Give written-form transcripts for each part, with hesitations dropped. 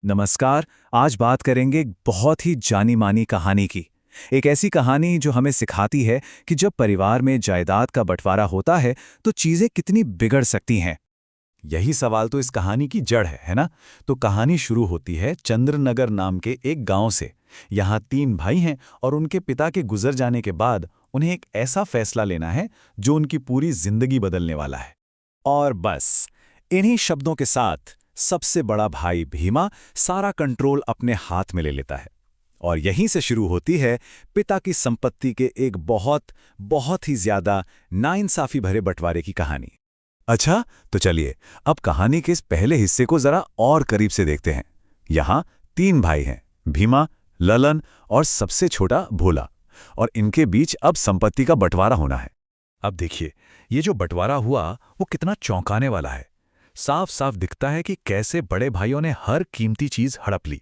नमस्कार। आज बात करेंगे एक बहुत ही जानी मानी कहानी की। एक ऐसी कहानी जो हमें सिखाती है कि जब परिवार में जायदाद का बंटवारा होता है तो चीजें कितनी बिगड़ सकती हैं। यही सवाल तो इस कहानी की जड़ है ना? तो कहानी शुरू होती है चंद्रनगर नाम के एक गांव से। यहाँ 3 भाई हैं और उनके पिता के गुजर जाने के बाद उन्हें एक ऐसा फैसला लेना है जो उनकी पूरी जिंदगी बदलने वाला है। और बस इन्हीं शब्दों के साथ सबसे बड़ा भाई भीमा सारा कंट्रोल अपने हाथ में ले लेता है। और यहीं से शुरू होती है पिता की संपत्ति के एक बहुत बहुत ही ज्यादा नाइंसाफी भरे बंटवारे की कहानी। अच्छा, तो चलिए अब कहानी के इस पहले हिस्से को जरा और करीब से देखते हैं। यहाँ 3 भाई हैं, भीमा, ललन और सबसे छोटा भोला। और इनके बीच अब संपत्ति का बंटवारा होना है। अब देखिए, ये जो बंटवारा हुआ वो कितना चौंकाने वाला है। साफ साफ दिखता है कि कैसे बड़े भाइयों ने हर कीमती चीज हड़प ली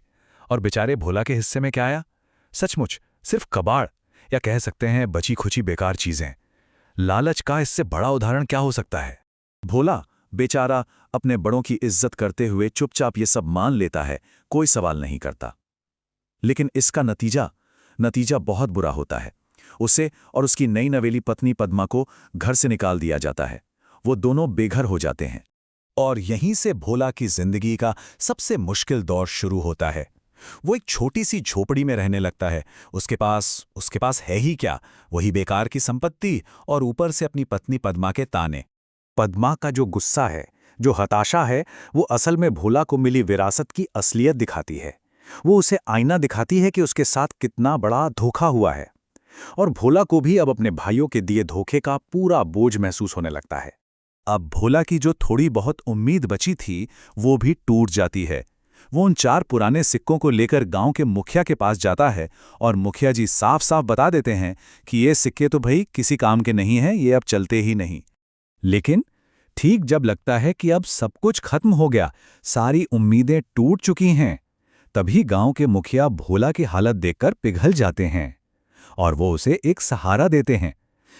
और बेचारे भोला के हिस्से में क्या आया? सचमुच सिर्फ कबाड़, या कह सकते हैं बची खुची बेकार चीजें। लालच का इससे बड़ा उदाहरण क्या हो सकता है? भोला बेचारा अपने बड़ों की इज्जत करते हुए चुपचाप ये सब मान लेता है, कोई सवाल नहीं करता। लेकिन इसका नतीजा बहुत बुरा होता है। उसे और उसकी नई नवेली पत्नी पद्मा को घर से निकाल दिया जाता है। वो दोनों बेघर हो जाते हैं। और यहीं से भोला की जिंदगी का सबसे मुश्किल दौर शुरू होता है। वो एक छोटी सी झोपड़ी में रहने लगता है। उसके पास है ही क्या, वही बेकार की संपत्ति और ऊपर से अपनी पत्नी पद्मा के ताने। पद्मा का जो गुस्सा है, जो हताशा है, वो असल में भोला को मिली विरासत की असलियत दिखाती है। वो उसे आईना दिखाती है कि उसके साथ कितना बड़ा धोखा हुआ है। और भोला को भी अब अपने भाइयों के दिए धोखे का पूरा बोझ महसूस होने लगता है। अब भोला की जो थोड़ी बहुत उम्मीद बची थी वो भी टूट जाती है। वो उन 4 पुराने सिक्कों को लेकर गांव के मुखिया के पास जाता है और मुखिया जी साफ साफ बता देते हैं कि ये सिक्के तो भाई किसी काम के नहीं हैं, ये अब चलते ही नहीं। लेकिन ठीक जब लगता है कि अब सब कुछ खत्म हो गया, सारी उम्मीदें टूट चुकी हैं, तभी गांव के मुखिया भोला की हालत देखकर पिघल जाते हैं और वो उसे एक सहारा देते हैं।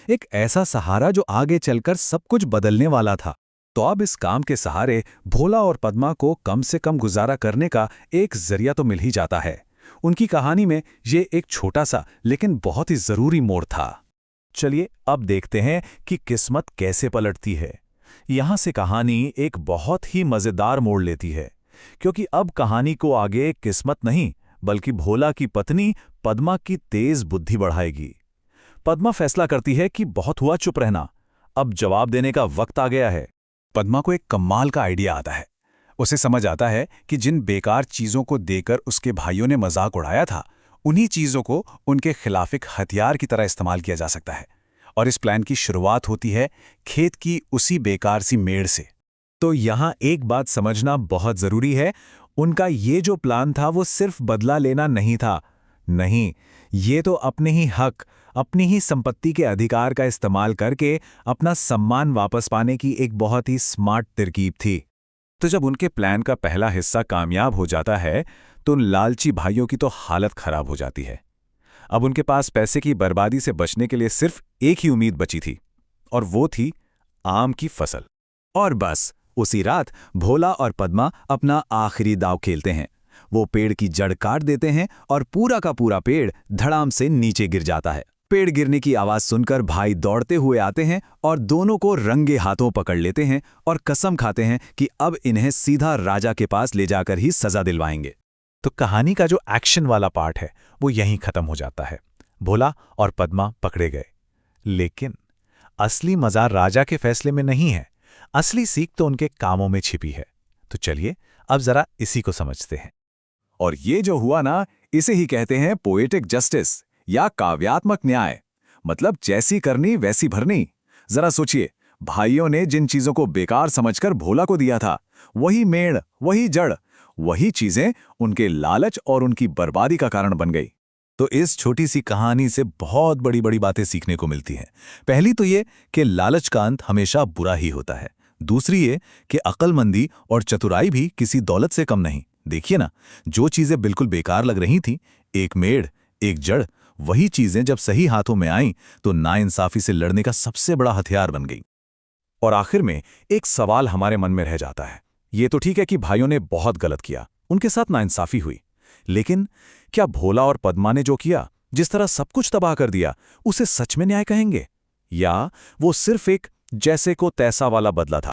एक ऐसा सहारा जो आगे चलकर सब कुछ बदलने वाला था। तो अब इस काम के सहारे भोला और पद्मा को कम से कम गुजारा करने का एक जरिया तो मिल ही जाता है। उनकी कहानी में ये एक छोटा सा लेकिन बहुत ही जरूरी मोड़ था। चलिए अब देखते हैं कि किस्मत कैसे पलटती है। यहां से कहानी एक बहुत ही मजेदार मोड़ लेती है, क्योंकि अब कहानी को आगे किस्मत नहीं बल्कि भोला की पत्नी पद्मा की तेज बुद्धि बढ़ाएगी। पद्मा फैसला करती है कि बहुत हुआ चुप रहना, अब जवाब देने का वक्त आ गया है। पद्मा को एक कमाल का आइडिया आता है। उसे समझ आता है कि जिन बेकार चीजों को देकर उसके भाइयों ने मजाक उड़ाया था, उन्हीं चीजों को उनके खिलाफ एक हथियार की तरह इस्तेमाल किया जा सकता है। और इस प्लान की शुरुआत होती है खेत की उसी बेकार सी मेड़ से। तो यहां एक बात समझना बहुत जरूरी है, उनका ये जो प्लान था वो सिर्फ बदला लेना नहीं था। नहीं, ये तो अपने ही हक, अपनी ही संपत्ति के अधिकार का इस्तेमाल करके अपना सम्मान वापस पाने की एक बहुत ही स्मार्ट तरकीब थी। तो जब उनके प्लान का पहला हिस्सा कामयाब हो जाता है तो उन लालची भाइयों की तो हालत खराब हो जाती है। अब उनके पास पैसे की बर्बादी से बचने के लिए सिर्फ एक ही उम्मीद बची थी, और वो थी आम की फसल। और बस उसी रात भोला और पद्मा अपना आखिरी दांव खेलते हैं। वो पेड़ की जड़ काट देते हैं और पूरा का पूरा पेड़ धड़ाम से नीचे गिर जाता है। पेड़ गिरने की आवाज सुनकर भाई दौड़ते हुए आते हैं और दोनों को रंगे हाथों पकड़ लेते हैं और कसम खाते हैं कि अब इन्हें सीधा राजा के पास ले जाकर ही सजा दिलवाएंगे। तो कहानी का जो एक्शन वाला पार्ट है वो यहीं खत्म हो जाता है। भोला और पद्मा पकड़े गए। लेकिन असली मजा राजा के फैसले में नहीं है, असली सीख तो उनके कामों में छिपी है। तो चलिए अब जरा इसी को समझते हैं। और ये जो हुआ ना, इसे ही कहते हैं पोएटिक जस्टिस या काव्यात्मक न्याय। मतलब जैसी करनी वैसी भरनी। जरा सोचिए, भाइयों ने जिन चीजों को बेकार समझकर भोला को दिया था, वही मेड़, वही जड़, वही चीजें उनके लालच और उनकी बर्बादी का कारण बन गई। तो इस छोटी सी कहानी से बहुत बड़ी बड़ी बातें सीखने को मिलती हैं। पहली तो ये कि लालच का अंत हमेशा बुरा ही होता है। दूसरी ये कि अक्लमंदी और चतुराई भी किसी दौलत से कम नहीं। देखिए ना, जो चीजें बिल्कुल बेकार लग रही थीं, एक मेड़, एक जड़, वही चीजें जब सही हाथों में आईं तो नाइंसाफी से लड़ने का सबसे बड़ा हथियार बन गई। और आखिर में एक सवाल हमारे मन में रह जाता है। ये तो ठीक है कि भाइयों ने बहुत गलत किया, उनके साथ नाइंसाफी हुई। लेकिन क्या भोला और पद्मा ने जो किया, जिस तरह सब कुछ तबाह कर दिया, उसे सच में न्याय कहेंगे? या वो सिर्फ एक जैसे को तैसा वाला बदला था?